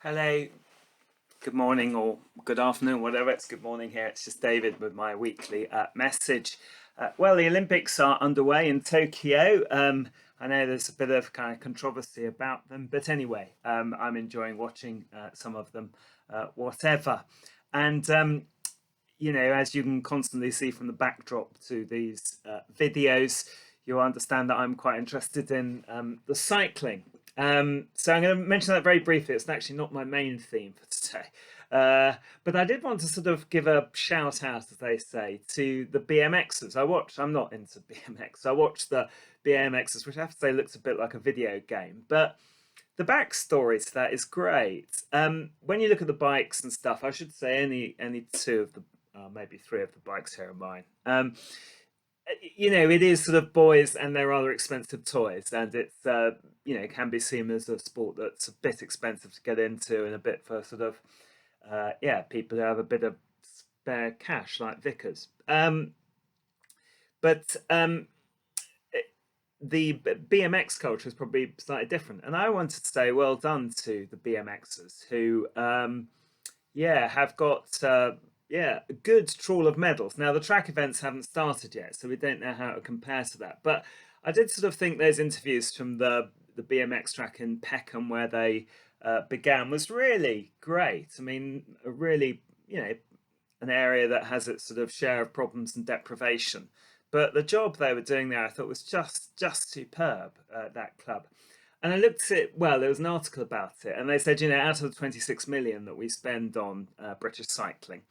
Hello, good morning or good afternoon, whatever. It's good morning here. It's just David with my weekly message. Well, the Olympics are underway in Tokyo. I know there's a bit of kind of controversy about them, but anyway, I'm enjoying watching some of them, whatever. And as you can constantly see from the backdrop to these videos, you'll understand that I'm quite interested in the cycling. So I'm going to mention that very briefly. It's actually not my main theme for today. But I did want to sort of give a shout out, as they say, to the BMXers. I'm not into BMX. I watched the BMXers, which I have to say looks a bit like a video game. But the backstory to that is great. When you look at the bikes and stuff, I should say any two of the maybe three of the bikes here are mine. It is sort of boys and their rather expensive toys, and it's can be seen as a sport that's a bit expensive to get into and a bit for sort of people who have a bit of spare cash like Vickers. But the BMX culture is probably slightly different, and I wanted to say well done to the BMXers who have got a good trawl of medals. Now the track events haven't started yet, so we don't know how it compares to that. But I did sort of think those interviews from the BMX track in Peckham where they began was really great. I mean, a really an area that has its sort of share of problems and deprivation. But the job they were doing there, I thought, was just superb at that club. And I looked at it, well, there was an article about it, and they said, out of the 26 million that we spend on British cycling,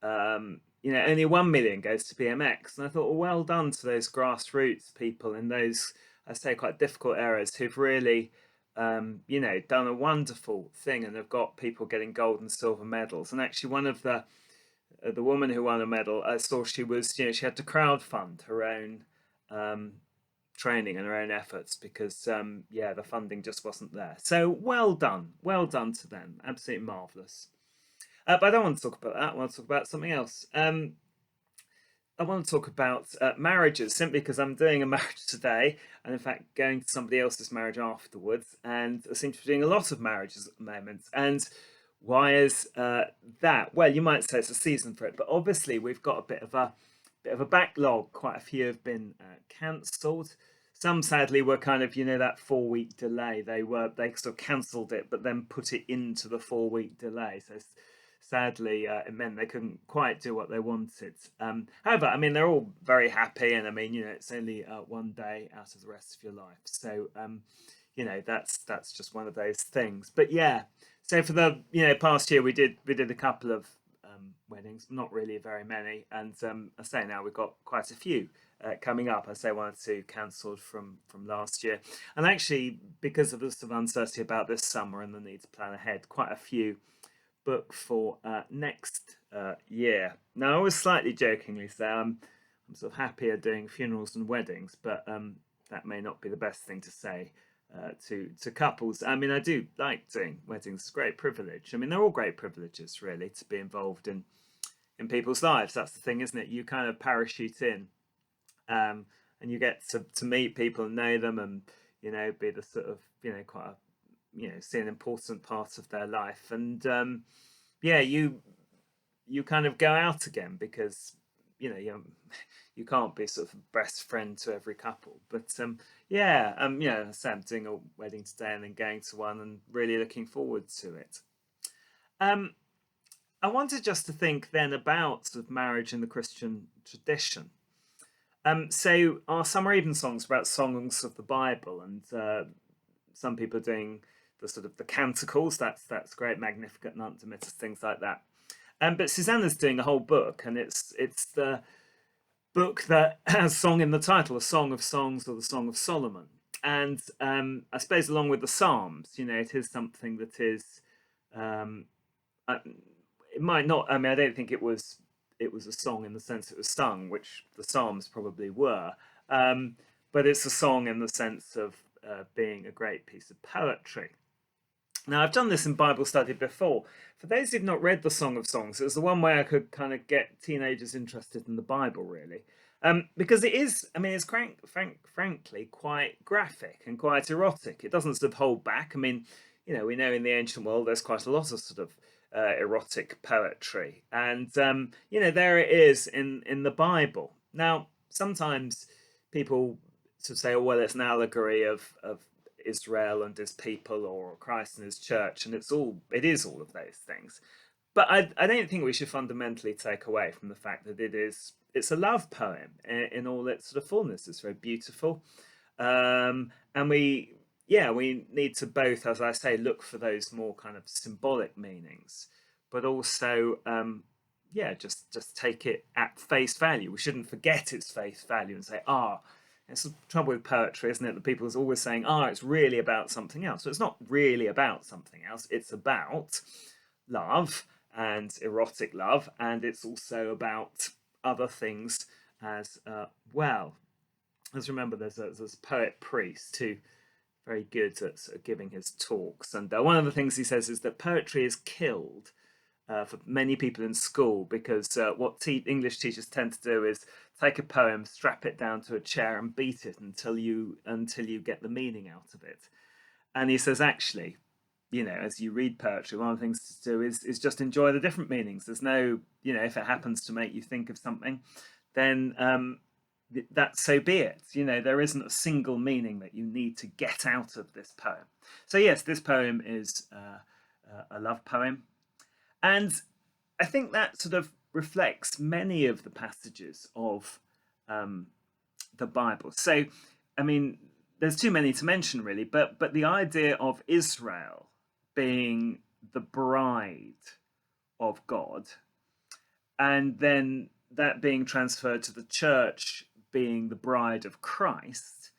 only 1 million goes to BMX. And I thought, well done to those grassroots people in those, I say, quite difficult areas who've really, done a wonderful thing and have got people getting gold and silver medals. And actually, one of the woman who won a medal, I saw she was, she had to crowdfund her own training and her own efforts because, the funding just wasn't there. So well done to them. Absolutely marvelous. But I don't want to talk about that. I want to talk about something else. I want to talk about marriages simply because I'm doing a marriage today, and in fact, going to somebody else's marriage afterwards. And I seem to be doing a lot of marriages at the moment. And why is that? Well, you might say it's a season for it, but obviously we've got a bit of a backlog. Quite a few have been cancelled. Some sadly were kind of that 4 week delay. They sort of cancelled it, but then put it into the 4 week delay. So sadly, it meant they couldn't quite do what they wanted. However, I mean they're all very happy, and I mean it's only one day out of the rest of your life. So that's just one of those things. But yeah, so for the past year we did a couple of weddings, not really very many, and I say now we've got quite a few coming up. I say one or two cancelled from last year, and actually because of the sort of uncertainty about this summer and the need to plan ahead, quite a few book for next year. Now, I was slightly jokingly say I'm sort of happier doing funerals and weddings, but that may not be the best thing to say to couples. I mean, I do like doing weddings; it's a great privilege. I mean, they're all great privileges, really, to be involved in people's lives. That's the thing, isn't it? You kind of parachute in, and you get to meet people and know them, and be the sort of quite a see an important part of their life, and you kind of go out again because you can't be sort of best friend to every couple, but I'm doing a wedding today and then going to one and really looking forward to it. um I wanted just to think then about sort of marriage in the Christian tradition. So our summer even songs about songs of the Bible, and some people are doing the sort of the canticles. That's great, Magnificat, Nunc Dimittis, things like that. But Susanna's doing a whole book, and it's the book that has song in the title, a Song of Songs or the Song of Solomon. And I suppose along with the Psalms, it is something that is. Um, it might not. I mean, I don't think it was a song in the sense it was sung, which the Psalms probably were. But it's a song in the sense of being a great piece of poetry. Now, I've done this in Bible study before. For those who've not read the Song of Songs, it was the one way I could kind of get teenagers interested in the Bible, really. Because it is, I mean, it's frankly quite graphic and quite erotic. It doesn't sort of hold back. I mean, we know in the ancient world there's quite a lot of sort of erotic poetry, and there it is in the Bible. Now, sometimes people sort of say, "Oh, well, it's an allegory of Israel and his people, or Christ and his church," and it is all of those things. But I don't think we should fundamentally take away from the fact that it's a love poem in all its sort of fullness. It's very beautiful, and we need to both, as I say, look for those more kind of symbolic meanings, but also just take it at face value. We shouldn't forget its face value and say, it's the trouble with poetry, isn't it? That people is always saying, it's really about something else. So it's not really about something else. It's about love and erotic love, and it's also about other things as well. Let's remember there's a poet priest who very good at sort of giving his talks, and one of the things he says is that poetry is killed for many people in school because what English teachers tend to do is take a poem, strap it down to a chair, and beat it until you get the meaning out of it. And he says, actually, as you read poetry, one of the things to do is just enjoy the different meanings. There's no, if it happens to make you think of something, then that's so be it. There isn't a single meaning that you need to get out of this poem. So yes, this poem is a love poem, and I think that sort of reflects many of the passages of the Bible. So, I mean, there's too many to mention really, but the idea of Israel being the bride of God, and then that being transferred to the church being the bride of Christ,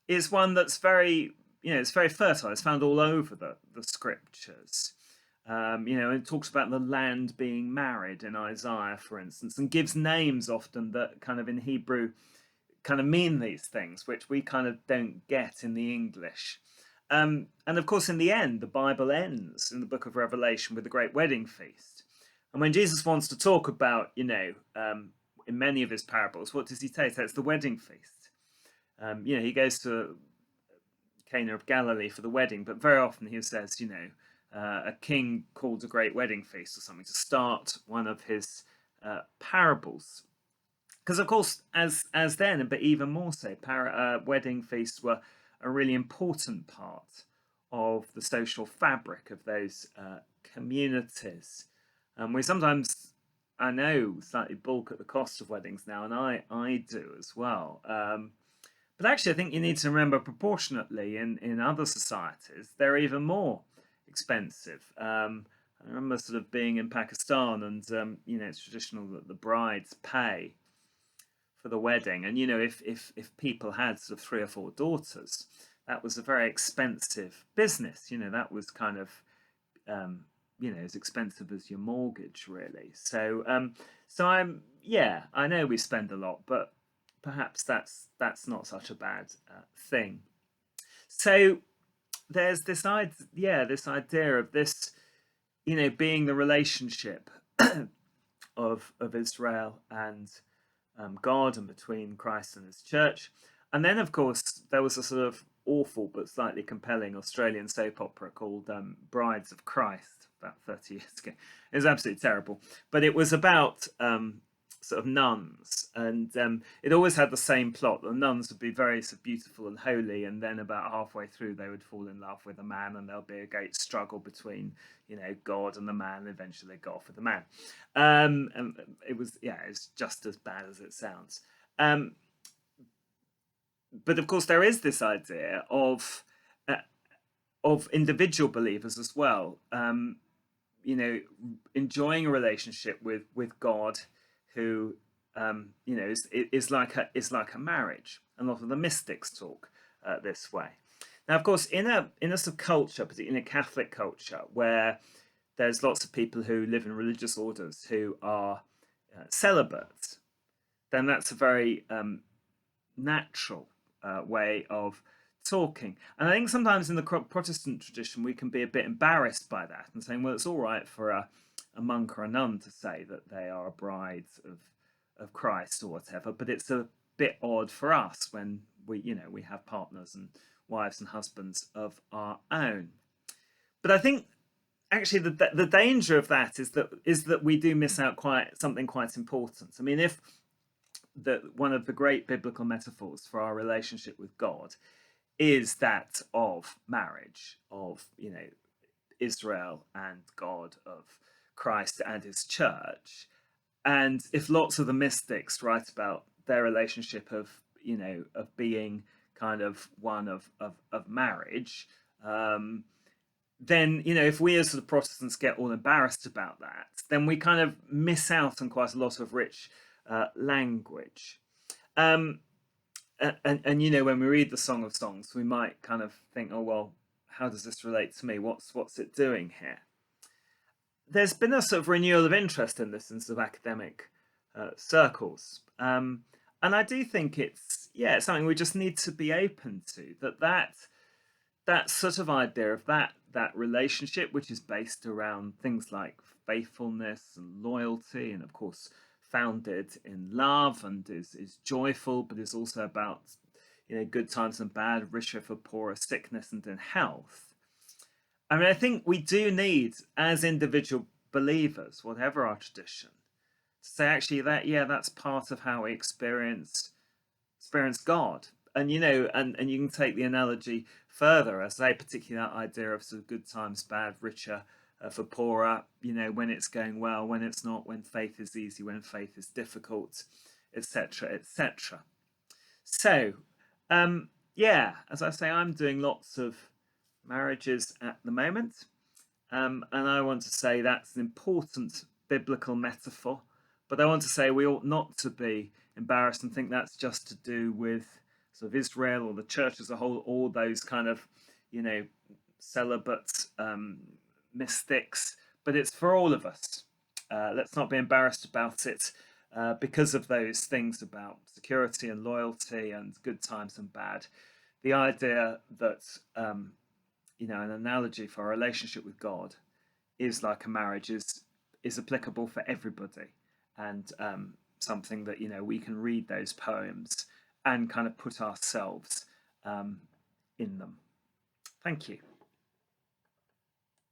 is one that's very, it's very fertile. It's found all over the scriptures. It talks about the land being married in Isaiah, for instance, and gives names often that kind of in Hebrew kind of mean these things, which we kind of don't get in the English. And of course, in the end, the Bible ends in the book of Revelation with the great wedding feast. And when Jesus wants to talk about, in many of his parables, what does he say? So it's the wedding feast. He goes to Cana of Galilee for the wedding, but very often he says, a king called a great wedding feast or something to start one of his parables. Because of course, as then, but even more so, wedding feasts were a really important part of the social fabric of those communities. We sometimes, I know, slightly balk at the cost of weddings now, and I do as well. But actually, I think you need to remember proportionately in other societies, they're even more expensive. I remember sort of being in Pakistan, and it's traditional that the brides pay for the wedding, and if people had sort of 3 or 4 daughters, that was a very expensive business. That was kind of as expensive as your mortgage, really. So I know we spend a lot, but perhaps that's not such a bad thing. So there's this idea of this, being the relationship of Israel and God, and between Christ and his church. And then, of course, there was a sort of awful but slightly compelling Australian soap opera called Brides of Christ about 30 years ago. It was absolutely terrible, but it was about sort of nuns, and it always had the same plot. The nuns would be very so beautiful and holy, and then about halfway through they would fall in love with a man, and there'll be a great struggle between God and the man, and eventually they got off with the man. And it's just as bad as it sounds. But of course there is this idea of individual believers as well, enjoying a relationship with God, who is like a marriage. A lot of the mystics talk this way. Now, of course, in a sort of culture, particularly in a Catholic culture, where there's lots of people who live in religious orders who are celibate, then that's a very natural way of talking. And I think sometimes in the Protestant tradition we can be a bit embarrassed by that and saying, well, it's all right for a monk or a nun to say that they are a bride of Christ or whatever, but it's a bit odd for us when we have partners and wives and husbands of our own. But I think actually the danger of that is that we do miss out quite something quite important. I mean, if one of the great biblical metaphors for our relationship with God is that of marriage, of Israel and God, of Christ and his church. And if lots of the mystics write about their relationship of being kind of one of marriage, then if we as the Protestants get all embarrassed about that, then we kind of miss out on quite a lot of rich language. Um, and when we read the Song of Songs, we might kind of think, oh well, how does this relate to me? What's it doing here? There's been a sort of renewal of interest in this in sort of academic circles, and I do think it's something we just need to be open to. That sort of idea of that relationship, which is based around things like faithfulness and loyalty, and of course founded in love, and is joyful, but is also about good times and bad, richer for poorer, sickness and in health. I mean, I think we do need, as individual believers, whatever our tradition, to say actually that's part of how we experience God. And and you can take the analogy further, as I particularly that idea of sort of good times, bad, richer for poorer. When it's going well, when it's not, when faith is easy, when faith is difficult, etc., etc. So, as I say, I'm doing lots of marriages at the moment, and I want to say that's an important biblical metaphor. But I want to say we ought not to be embarrassed and think that's just to do with sort of Israel or the church as a whole, all those kind of, celibate mystics. But it's for all of us. Let's not be embarrassed about it because of those things about security and loyalty and good times and bad. The idea that, an analogy for a relationship with God is like a marriage is applicable for everybody, and something that we can read those poems and kind of put ourselves in them. Thank you.